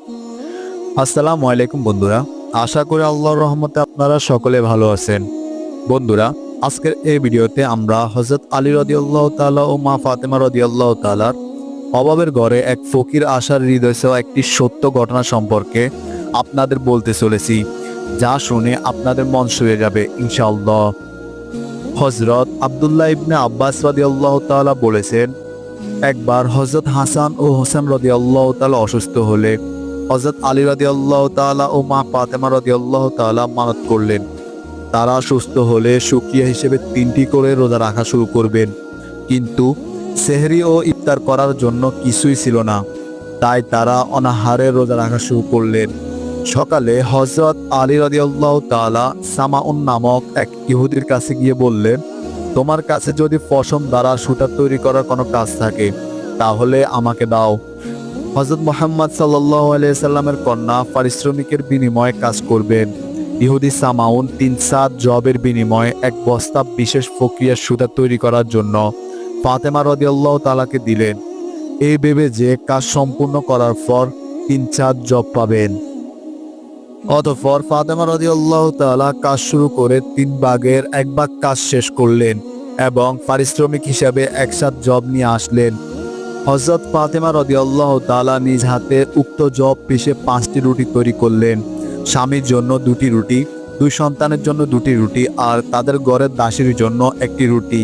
আসসালামু আলাইকুম বন্ধুরা। আশা করি আল্লাহর রহমতে আপনারা সকলে ভালো আছেন। বন্ধুরা, আজকের এই ভিডিওতে আমরা হযরত আলী রাদিয়াল্লাহু তাআলা ও মা ফাতেমা রাদিয়াল্লাহু তাআলার অভাবের ঘরে এক ফকির আশার হৃদয় ছোঁয়া একটি সত্য ঘটনা সম্পর্কে আপনাদের বলতে চলেছি, যা শুনে আপনাদের মন ছুঁয়ে যাবে ইনশাআল্লাহ। হযরত আব্দুল্লাহ ইবনে আব্বাস রাদিয়াল্লাহু তাআলা বলেছেন, একবার হযরত হাসান ও হোসেন রাদিয়াল্লাহু তাআলা অসুস্থ হলে হযরত আলী রাদিয়াল্লাহু তাআলা ও মা ফাতেমা রাদিয়াল্লাহু তাআলা মানত করলেন তারা সুস্থ হলে শুকরিয়া হিসেবে 3টি করে রোজা রাখা শুরু করবেন। কিন্তু সেহরি ও ইফতার করার জন্য কিছুই ছিল না, তাই তারা অনাহারে রোজা রাখা শুরু করলেন। সকালে হযরত আলী রাদিয়াল্লাহু তাআলা সামাউন নামক এক ইহুদির কাছে গিয়ে বললেন, তোমার কাছে যদি পশম দ্বারা সুতা তৈরি করার কোনো কাজ থাকে তাহলে আমাকে দাও। হযরত মুহাম্মদ সাল্লাল্লাহু আলাইহি সাল্লামের কন্যা পারিশ্রমিকের বিনিময়ে কাজ করবেন। ইহুদি সামাউন 3 জবের বিনিময়ে এক বস্তা বিশেষ প্রক্রিয়ার সুতা তৈরি করার জন্য ফাতেমা রাদিয়াল্লাহু তাআলাকে দিলেন, এই ভেবে যে কাজ সম্পূর্ণ করার পর 3 জব পাবেন। অতঃপর ফাতেমা রাদিয়াল্লাহু তাআলা কাজ শুরু করে 3 ভাগের 1 ভাগ কাজ শেষ করলেন এবং পারিশ্রমিক হিসাবে 1 জব নিয়ে আসলেন। হযরত ফাতেমা রাদিয়াল্লাহু তাআলা নিজ হাতে উক্ত জব পিষে 5টি রুটি তৈরি করলেন। স্বামীর জন্য 2টি রুটি, 2 সন্তানের জন্য 2টি রুটি আর তাদের ঘরের দাসীর জন্য 1টি রুটি।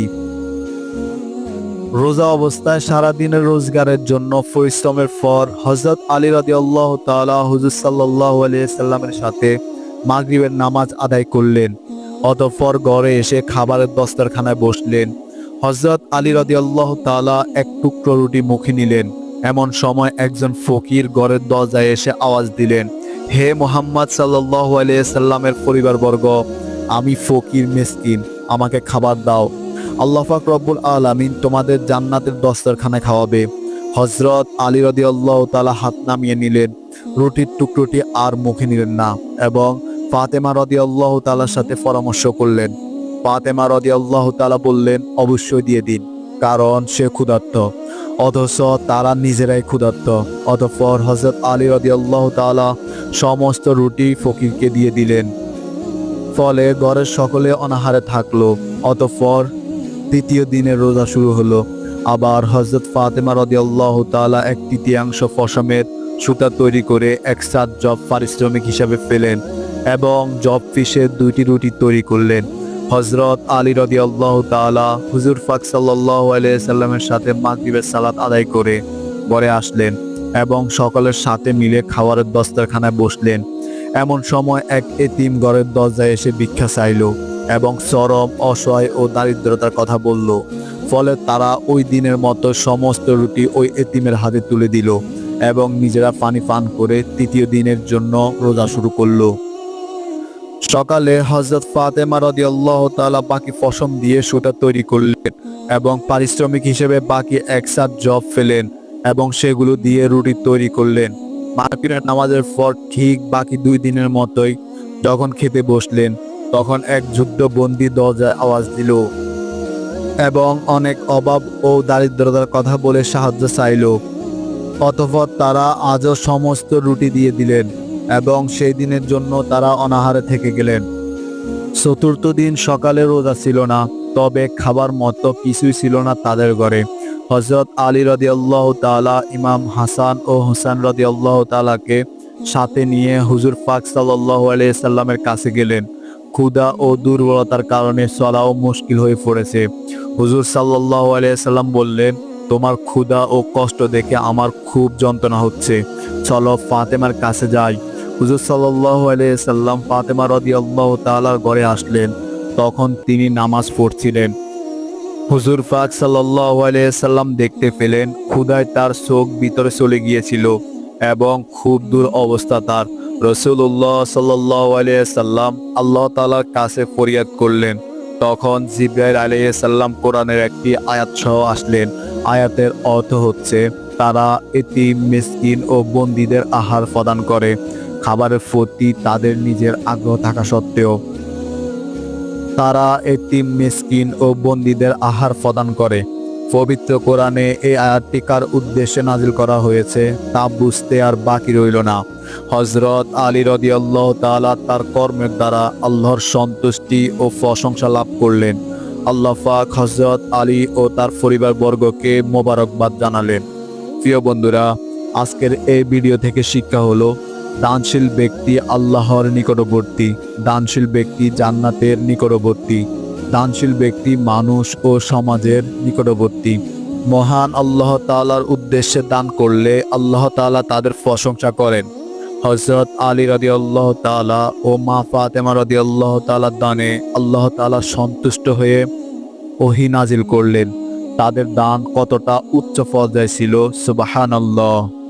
রোজা অবস্থায় সারা দিনের রোজগারের জন্য পরিশ্রমের পর হযরত আলী রাদিয়াল্লাহু তাআলা হুজুর সাল্লাল্লাহু আলাইহি সাল্লামের সাথে মাগরিবের নামাজ আদায় করলেন। অতঃপর ঘরে এসে খাবারের দস্তরখানায় বসলেন। হযরত আলী রাদিয়াল্লাহু তাআলা এক টুকরো রুটি মুখে নিলেন। এমন সময় একজন ফকির ঘরের দরজায় এসে আওয়াজ দিলেন, হে মুহাম্মদ সাল্লাল্লাহু আলাইহি সাল্লামের পরিবারবর্গ, আমি ফকির মিসকিন, আমাকে খাবার দাও। আল্লাহ পাক রব্বুল আলামিন তোমাদের জান্নাতের দস্তরখানায় খাওয়াবে। হযরত আলী রাদিয়াল্লাহু তাআলা হাত নামিয়ে নিলেন, রুটির টুকরোটি আর মুখে নিলেন না এবং ফাতেমা রাদিয়াল্লাহু তাআলার সাথে পরামর্শ করলেন। ফাতেমা রাদিয়াল্লাহু তাআলা বললেন, অবশ্যই দিয়ে দিন, কারণ সে ক্ষুধার্ত। অথচ তারা নিজেরাই ক্ষুধার্ত। অতঃপর হযরত আলী রাদিয়াল্লাহু তাআলা সমস্ত রুটি ফকিরকে দিয়ে দিলেন। ফলে ঘরের সকলে অনাহারে থাকলো। অতঃপর দ্বিতীয় দিনের রোজা শুরু হলো। আবার হযরত ফাতেমা রাদিয়াল্লাহু তাআলা 1/3 পশমের সুতা তৈরি করে 1 জব পারিশ্রমিক হিসাবে পেলেন এবং জব পিষে 2টি রুটি তৈরি করলেন। হযরত আলী রাদিয়াল্লাহু তাআলা হুজুর পাক সাল্লাল্লাহু আলাইহি সাল্লামের সাথে মাগরিবের সালাত আদায় করে ঘরে আসলেন এবং সকলের সাথে মিলে খাবারের দস্তরখানায় বসলেন। এমন সময় এক এতিম ঘরের দরজায় এসে ভিক্ষা চাইল এবং চরম অসহায় ও দারিদ্রতার কথা বলল। ফলে তারা ওই দিনের মতো সমস্ত রুটি ওই এতিমের হাতে তুলে দিল এবং নিজেরা পানি পান করে তৃতীয় দিনের জন্য রোজা শুরু করলো। সকালে হযরত ফাতেমা রাদিয়াল্লাহু তাআলা বাকি পশম দিয়ে সুতা তৈরি করলেন এবং পারিশ্রমিক হিসেবে বাকি 1 জব ফেলেন এবং সেগুলো দিয়ে রুটি তৈরি করলেন। মাগরিবের নামাজের পর ঠিক বাকি 2 দিনের মতোই যখন খেতে বসলেন, তখন এক যুদ্ধবন্দী দরজায় আওয়াজ দিল এবং অনেক অভাব ও দারিদ্রতার কথা বলে সাহায্য চাইল। অতঃপর তারা আজও সমস্ত রুটি দিয়ে দিলেন এবং সেই দিনের জন্য তারা অনাহারে থেকে গেলেন। চতুর্থ দিন সকালে রোজা ছিল না, তবে খাবার মতো কিছুই ছিল না তাদের ঘরে। হযরত আলী রাদিয়াল্লাহু তাআলা ইমাম হাসান ও হোসেন রাদিয়াল্লাহু তাআলাকে সাথে নিয়ে হুজুর পাক সাল্লাল্লাহু আলাইহি সাল্লামের কাছে গেলেন। ক্ষুধা ও দুর্বলতার কারণে চলাও মুশকিল হয়ে পড়েছে। হুজুর সাল্লাল্লাহু আলাইহি সাল্লাম বললেন, তোমার ক্ষুধা ও কষ্ট দেখে আমার খুব যন্ত্রণা হচ্ছে, চলো ফাতেমার কাছে যাই। হুজুর সাল্লাল্লাহু আলাইহি সাল্লাম ফাতেমা রাদিয়াল্লাহু তাআলার ঘরে আসলেন। তখন তিনি নামাজ পড়ছিলেন। হুজুর পাক সাল্লাল্লাহু আলাইহি সাল্লাম দেখতে পেলেন ক্ষুধায় তার চোখ ভিতরে চলে গিয়েছিল এবং খুব দূর অবস্থা তার। রাসূলুল্লাহ সাল্লাল্লাহু আলাইহি সাল্লাম আল্লাহ তাআলার কাছে ফরিয়াদ করলেন। তখন জিবরাইল আলাইহিস সালাম কোরআনের একটি আয়াত সহ আসলেন। আয়াতের অর্থ হচ্ছে, তারা এতিম, মিসকিন ও বন্দীদের আহার প্রদান করে, খাবারের প্রতি তাদের নিজের আগ্রহ থাকা সত্ত্বেও। তারা এতিম, মিসকিন ও বন্দীদের আহার প্রদান করে, পবিত্র কোরআনে এই আয়াতটি কার উদ্দেশ্যে নাজিল করা হয়েছে তা বুঝতে আর বাকি রইল না। হযরত আলী রাদিয়াল্লাহু তাআলা তার কর্মের দ্বারা আল্লাহর সন্তুষ্টি ও প্রশংসা লাভ করলেন। আল্লাহ পাক হযরত আলী ও তার পরিবারবর্গকে মোবারকবাদ জানালেন। প্রিয় বন্ধুরা, আজকের এই ভিডিও থেকে শিক্ষা হলো, দানশীল ব্যক্তি আল্লাহর নিকটবর্তী, দানশীল ব্যক্তি জান্নাতের নিকটবর্তী, দানশীল ব্যক্তি মানুষ ও সমাজের নিকটবর্তী। মহান আল্লাহ তাআলার উদ্দেশ্যে দান করলে আল্লাহ তাআলা তাদের প্রশংসা করেন। হযরত আলী রাদিয়াল্লাহু তাআলা ও মা ফাতেমা রাদিয়াল্লাহু তাআলার দানে আল্লাহ তাআলা সন্তুষ্ট হয়ে ওহী নাজিল করলেন। তাদের দান কতটা উচ্চ পর্যায়ে ছিল, সুবহানাল্লাহ।